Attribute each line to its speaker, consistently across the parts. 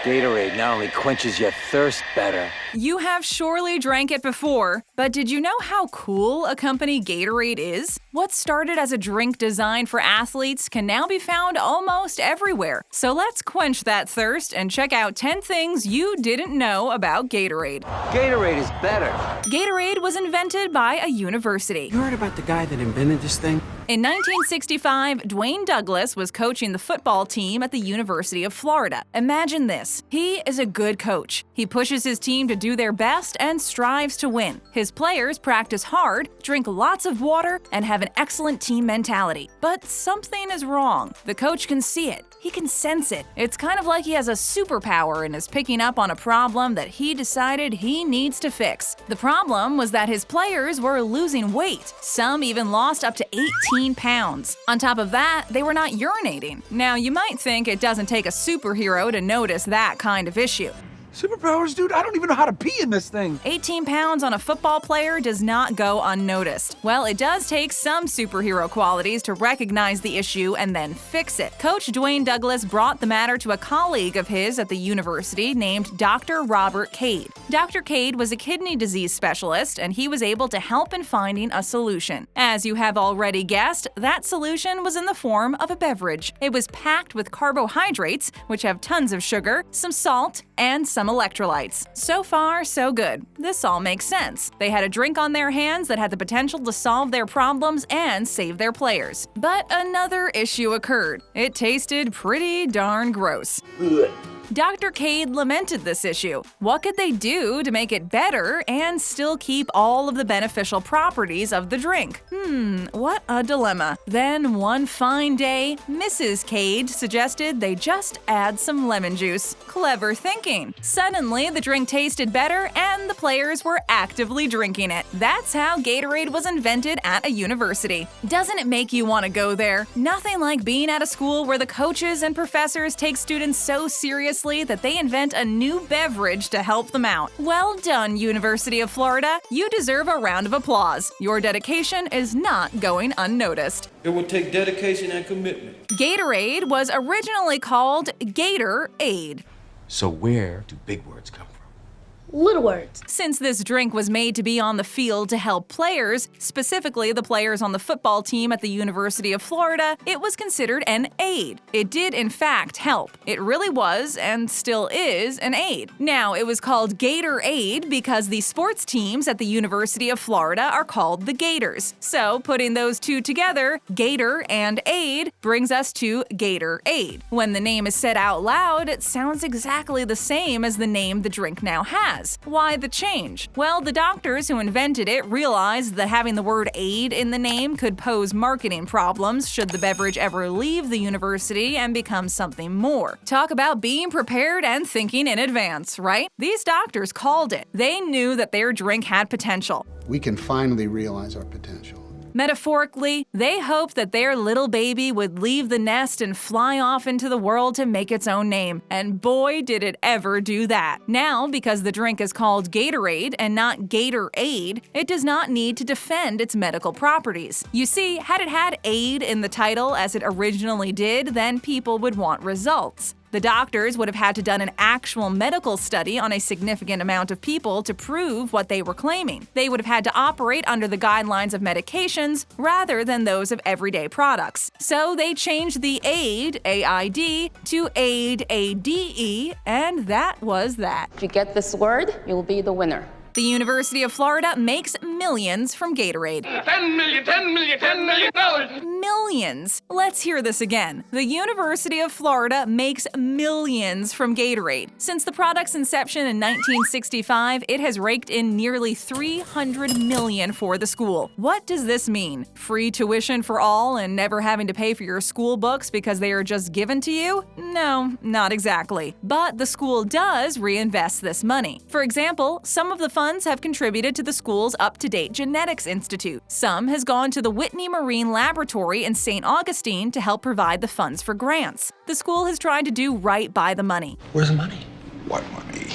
Speaker 1: Gatorade not only quenches your thirst better.
Speaker 2: You have surely drank it before, but did you know how cool a company Gatorade is? What started as a drink designed for athletes can now be found almost everywhere. So let's quench that thirst and check out 10 things you didn't know about Gatorade.
Speaker 1: Gatorade is better.
Speaker 2: Gatorade was invented by a university.
Speaker 3: You heard about the guy that invented this thing?
Speaker 2: In 1965, Dwayne Douglas was coaching the football team at the University of Florida. Imagine this. He is a good coach. He pushes his team to do their best and strives to win. His players practice hard, drink lots of water, and have an excellent team mentality. But something is wrong. The coach can see it. He can sense it. It's kind of like he has a superpower and is picking up on a problem that he decided he needs to fix. The problem was that his players were losing weight. Some even lost up to 18 pounds. On top of that, they were not urinating. Now, you might think it doesn't take a superhero to notice that kind of issue.
Speaker 4: Superpowers, dude? I don't even know how to pee in this thing.
Speaker 2: 18 pounds on a football player does not go unnoticed. Well, it does take some superhero qualities to recognize the issue and then fix it. Coach Dwayne Douglas brought the matter to a colleague of his at the university named Dr. Robert Cade. Dr. Cade was a kidney disease specialist, and he was able to help in finding a solution. As you have already guessed, that solution was in the form of a beverage. It was packed with carbohydrates, which have tons of sugar, some salt, and some electrolytes. So far, so good. This all makes sense. They had a drink on their hands that had the potential to solve their problems and save their players. But another issue occurred. It tasted pretty darn gross. Dr. Cade lamented this issue. What could they do to make it better and still keep all of the beneficial properties of the drink? What a dilemma. Then one fine day, Mrs. Cade suggested they just add some lemon juice. Clever thinking. Suddenly, the drink tasted better and the players were actively drinking it. That's how Gatorade was invented at a university. Doesn't it make you want to go there? Nothing like being at a school where the coaches and professors take students so seriously that they invent a new beverage to help them out. Well done, University of Florida. You deserve a round of applause. Your dedication is not going unnoticed.
Speaker 5: It will take dedication and commitment.
Speaker 2: Gatorade was originally called Gator-Aid.
Speaker 3: So where do big words come from?
Speaker 6: Little words.
Speaker 2: Since this drink was made to be on the field to help players, specifically the players on the football team at the University of Florida, it was considered an aid. It did in fact help. It really was, and still is, an aid. Now, it was called Gator-Aid because the sports teams at the University of Florida are called the Gators. So, putting those two together, Gator and Aid, brings us to Gator-Aid. When the name is said out loud, it sounds exactly the same as the name the drink now has. Why the change? Well, the doctors who invented it realized that having the word aid in the name could pose marketing problems should the beverage ever leave the university and become something more. Talk about being prepared and thinking in advance, right? These doctors called it. They knew that their drink had potential.
Speaker 7: We can finally realize our potential.
Speaker 2: Metaphorically, they hoped that their little baby would leave the nest and fly off into the world to make its own name. And boy, did it ever do that. Now, because the drink is called Gatorade and not Gator-Aid, it does not need to defend its medical properties. You see, had it had aid in the title as it originally did, then people would want results. The doctors would have had to done an actual medical study on a significant amount of people to prove what they were claiming. They would have had to operate under the guidelines of medications rather than those of everyday products. So they changed the aid, A-I-D, to aid, A-D-E, and that was that.
Speaker 6: If you get this word, you'll be the winner.
Speaker 2: The University of Florida makes millions from Gatorade.
Speaker 8: $10 million.
Speaker 2: Millions. Let's hear this again. The University of Florida makes millions from Gatorade. Since the product's inception in 1965, it has raked in nearly $300 million for the school. What does this mean? Free tuition for all and never having to pay for your school books because they are just given to you? No, not exactly. But the school does reinvest this money. For example, some of the funds have contributed to the school's up-to-date genetics institute. Some has gone to the Whitney Marine Laboratory in St. Augustine to help provide the funds for grants. The school has tried to do right by the money.
Speaker 4: Where's the money?
Speaker 7: What money?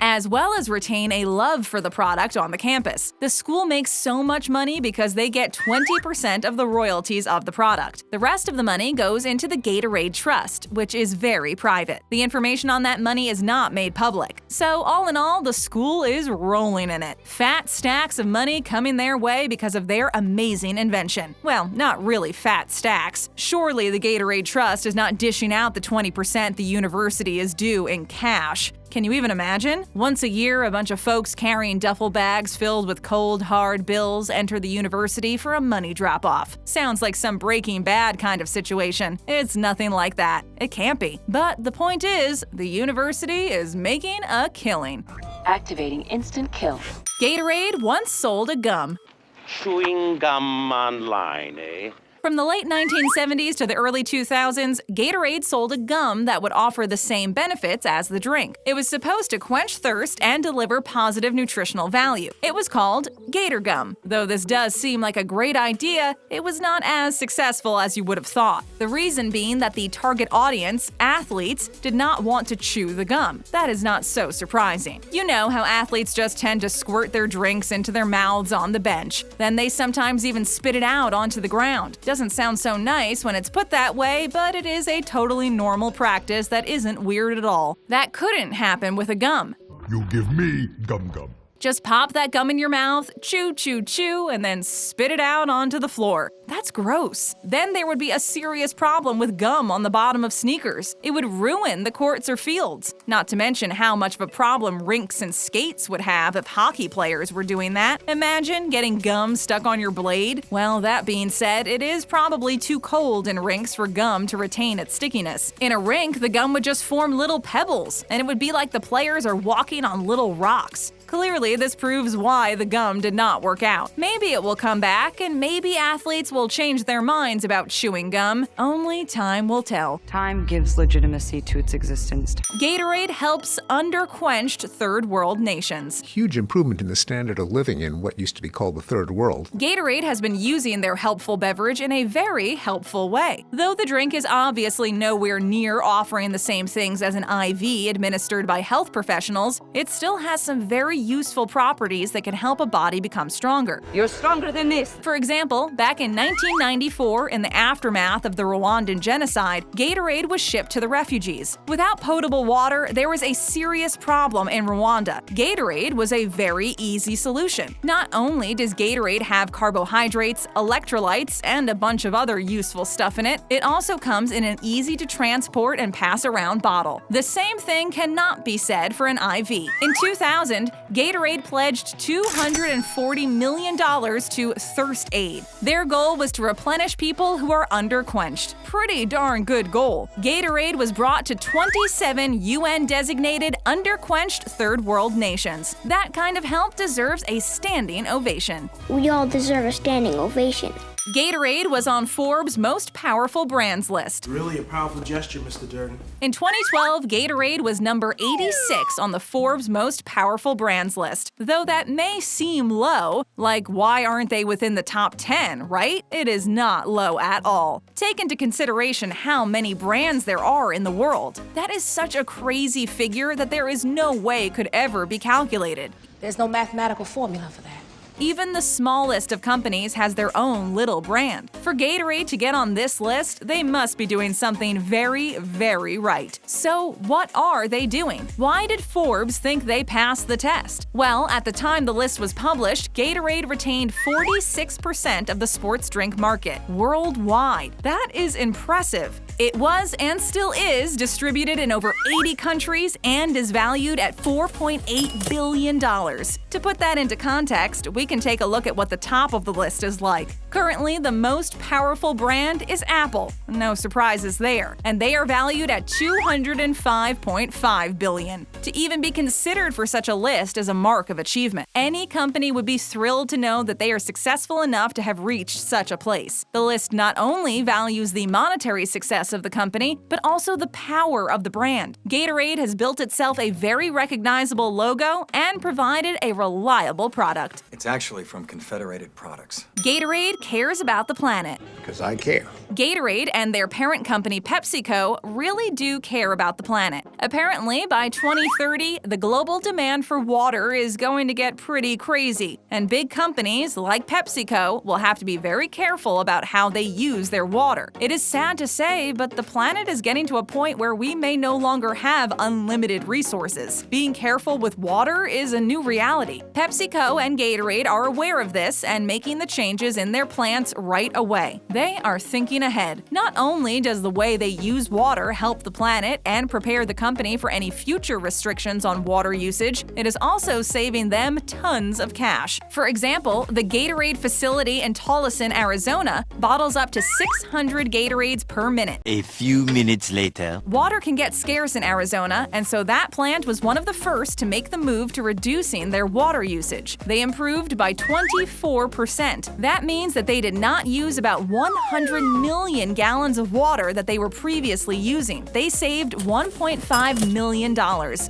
Speaker 2: as well as retain a love for the product on the campus. The school makes so much money because they get 20% of the royalties of the product. The rest of the money goes into the Gatorade Trust, which is very private. The information on that money is not made public. So all in all, the school is rolling in it. Fat stacks of money coming their way because of their amazing invention. Well, not really fat stacks. Surely the Gatorade Trust is not dishing out the 20% the university is due in cash. Can you even imagine? Once a year, a bunch of folks carrying duffel bags filled with cold, hard bills enter the university for a money drop-off. Sounds like some Breaking Bad kind of situation. It's nothing like that. It can't be. But the point is, the university is making a killing.
Speaker 8: Activating instant kill.
Speaker 2: Gatorade once sold a gum.
Speaker 9: Chewing gum online, eh?
Speaker 2: From the late 1970s to the early 2000s, Gatorade sold a gum that would offer the same benefits as the drink. It was supposed to quench thirst and deliver positive nutritional value. It was called Gator Gum. Though this does seem like a great idea, it was not as successful as you would have thought. The reason being that the target audience, athletes, did not want to chew the gum. That is not so surprising. You know how athletes just tend to squirt their drinks into their mouths on the bench. Then they sometimes even spit it out onto the ground. Doesn't sound so nice when it's put that way, but it is a totally normal practice that isn't weird at all. That couldn't happen with a gum.
Speaker 10: You give me gum.
Speaker 2: Just pop that gum in your mouth, chew, chew, chew, and then spit it out onto the floor. That's gross. Then there would be a serious problem with gum on the bottom of sneakers. It would ruin the courts or fields. Not to mention how much of a problem rinks and skates would have if hockey players were doing that. Imagine getting gum stuck on your blade. Well, that being said, it is probably too cold in rinks for gum to retain its stickiness. In a rink, the gum would just form little pebbles, and it would be like the players are walking on little rocks. Clearly, this proves why the gum did not work out. Maybe it will come back, and maybe athletes will change their minds about chewing gum. Only time will tell.
Speaker 11: Time gives legitimacy to its existence.
Speaker 2: Gatorade helps underquenched third world nations.
Speaker 12: Huge improvement in the standard of living in what used to be called the third world.
Speaker 2: Gatorade has been using their helpful beverage in a very helpful way. Though the drink is obviously nowhere near offering the same things as an IV administered by health professionals, it still has some very useful properties that can help a body become stronger.
Speaker 11: You're stronger than this.
Speaker 2: For example, back in 1994, in the aftermath of the Rwandan genocide, Gatorade was shipped to the refugees. Without potable water, there was a serious problem in Rwanda. Gatorade was a very easy solution. Not only does Gatorade have carbohydrates, electrolytes, and a bunch of other useful stuff in it, it also comes in an easy-to-transport and pass-around bottle. The same thing cannot be said for an IV. In 2000, Gatorade pledged $240 million to Thirst-Aid. Their goal was to replenish people who are underquenched. Pretty darn good goal. Gatorade was brought to 27 UN-designated underquenched third world nations. That kind of help deserves a standing ovation.
Speaker 13: We all deserve a standing ovation.
Speaker 2: Gatorade was on Forbes' most powerful brands list.
Speaker 5: Really a powerful gesture, Mr. Durden.
Speaker 2: In 2012, Gatorade was number 86 on the Forbes' most powerful brands list. Though that may seem low, like why aren't they within the top 10, right? It is not low at all. Take into consideration how many brands there are in the world. That is such a crazy figure that there is no way it could ever be calculated.
Speaker 8: There's no mathematical formula for that.
Speaker 2: Even the smallest of companies has their own little brand. For Gatorade to get on this list, they must be doing something very, very right. So what are they doing? Why did Forbes think they passed the test? Well, at the time the list was published, Gatorade retained 46% of the sports drink market worldwide. That is impressive. It was and still is distributed in over 80 countries and is valued at $4.8 billion. To put that into context, we can take a look at what the top of the list is like. Currently, the most powerful brand is Apple. No surprises there. And they are valued at $205.5 billion. To even be considered for such a list is a mark of achievement. Any company would be thrilled to know that they are successful enough to have reached such a place. The list not only values the monetary success success of the company, but also the power of the brand. Gatorade has built itself a very recognizable logo and provided a reliable product.
Speaker 14: It's actually from Confederated Products.
Speaker 2: Gatorade cares about the planet.
Speaker 7: Because I care.
Speaker 2: Gatorade and their parent company PepsiCo really do care about the planet. Apparently, by 2030, the global demand for water is going to get pretty crazy, and big companies like PepsiCo will have to be very careful about how they use their water. It is sad to say, but the planet is getting to a point where we may no longer have unlimited resources. Being careful with water is a new reality. PepsiCo and Gatorade are aware of this and making the changes in their plants right away. They are thinking ahead. Not only does the way they use water help the planet and prepare the company for any future restrictions on water usage, it is also saving them tons of cash. For example, the Gatorade facility in Tolleson, Arizona, bottles up to 600 Gatorades per minute.
Speaker 1: A few minutes later.
Speaker 2: Water can get scarce in Arizona, and so that plant was one of the first to make the move to reducing their water usage. They improved by 24%. That means that they did not use about 100 million gallons of water that they were previously using. They saved $1.5 million.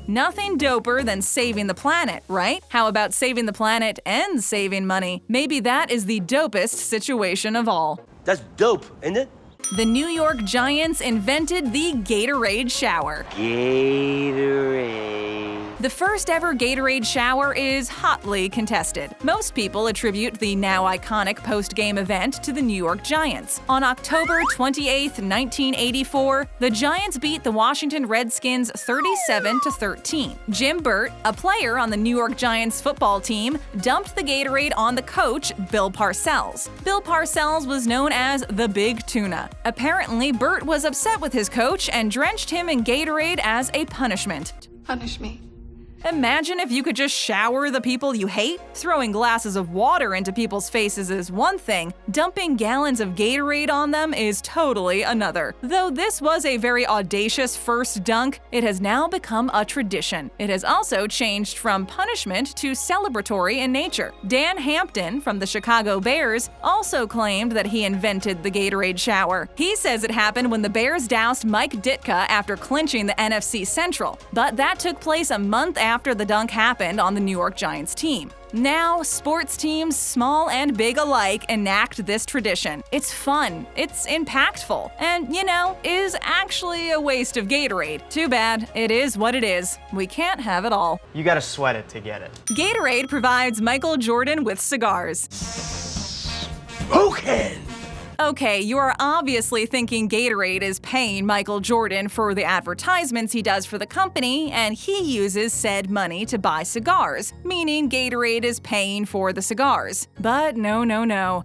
Speaker 2: Nothing doper than saving the planet, right? How about saving the planet and saving money? Maybe that is the dopest situation of all.
Speaker 9: That's dope, isn't it?
Speaker 2: The New York Giants invented the Gatorade shower.
Speaker 9: Gatorade.
Speaker 2: The first ever Gatorade shower is hotly contested. Most people attribute the now iconic post-game event to the New York Giants. On October 28, 1984, the Giants beat the Washington Redskins 37-13. Jim Burt, a player on the New York Giants football team, dumped the Gatorade on the coach, Bill Parcells. Bill Parcells was known as the Big Tuna. Apparently, Burt was upset with his coach and drenched him in Gatorade as a punishment.
Speaker 11: Punish me.
Speaker 2: Imagine if you could just shower the people you hate. Throwing glasses of water into people's faces is one thing, dumping gallons of Gatorade on them is totally another. Though this was a very audacious first dunk, it has now become a tradition. It has also changed from punishment to celebratory in nature. Dan Hampton from the Chicago Bears also claimed that he invented the Gatorade shower. He says it happened when the Bears doused Mike Ditka after clinching the NFC Central, but that took place a month after the dunk happened on the New York Giants team. Now, sports teams, small and big alike, enact this tradition. It's fun, it's impactful, and, is actually a waste of Gatorade. Too bad, it is what it is. We can't have it all.
Speaker 15: You gotta sweat it to get it.
Speaker 2: Gatorade provides Michael Jordan with cigars. Okay, you are obviously thinking Gatorade is paying Michael Jordan for the advertisements he does for the company, and he uses said money to buy cigars, meaning Gatorade is paying for the cigars. But no.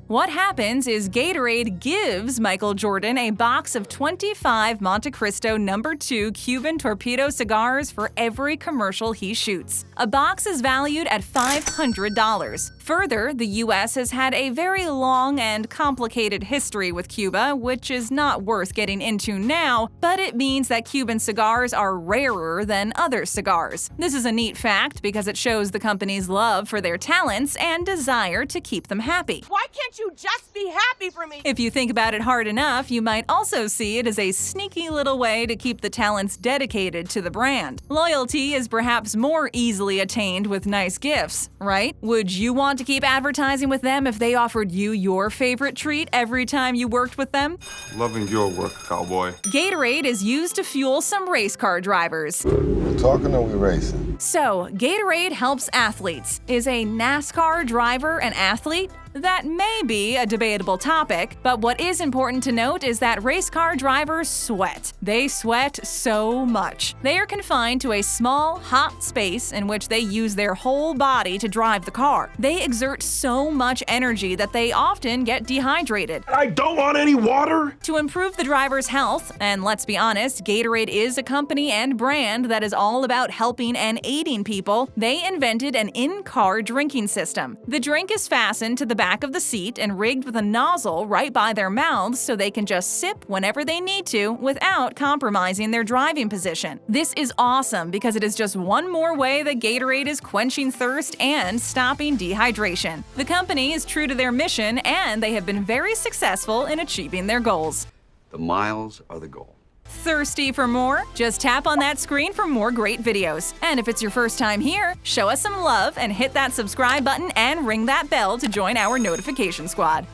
Speaker 2: What happens is Gatorade gives Michael Jordan a box of 25 Monte Cristo No. 2 Cuban Torpedo cigars for every commercial he shoots. A box is valued at $500. Further, the U.S. has had a very long and complicated history with Cuba, which is not worth getting into now, but it means that Cuban cigars are rarer than other cigars. This is a neat fact because it shows the company's love for their talents and desire to keep them happy.
Speaker 16: Why can't you just be happy for me?
Speaker 2: If you think about it hard enough, you might also see it as a sneaky little way to keep the talents dedicated to the brand. Loyalty is perhaps more easily attained with nice gifts, right? Would you want to keep advertising with them if they offered you your favorite treat every time you worked with them?
Speaker 10: Loving your work, cowboy.
Speaker 2: Gatorade is used to fuel some race car drivers.
Speaker 10: We talking or we racing?
Speaker 2: So, Gatorade helps athletes. Is a NASCAR driver an athlete? That may be a debatable topic, but what is important to note is that race car drivers sweat. They sweat so much. They are confined to a small, hot space in which they use their whole body to drive the car. They exert so much energy that they often get dehydrated.
Speaker 10: I don't want any water!
Speaker 2: To improve the driver's health, and let's be honest, Gatorade is a company and brand that is all about helping and aiding people, they invented an in-car drinking system. The drink is fastened to the back of the seat and rigged with a nozzle right by their mouths so they can just sip whenever they need to without compromising their driving position. This is awesome because it is just one more way that Gatorade is quenching thirst and stopping dehydration. The company is true to their mission and they have been very successful in achieving their goals.
Speaker 15: The miles are the goal.
Speaker 2: Thirsty for more? Just tap on that screen for more great videos. And if it's your first time here, show us some love and hit that subscribe button and ring that bell to join our notification squad.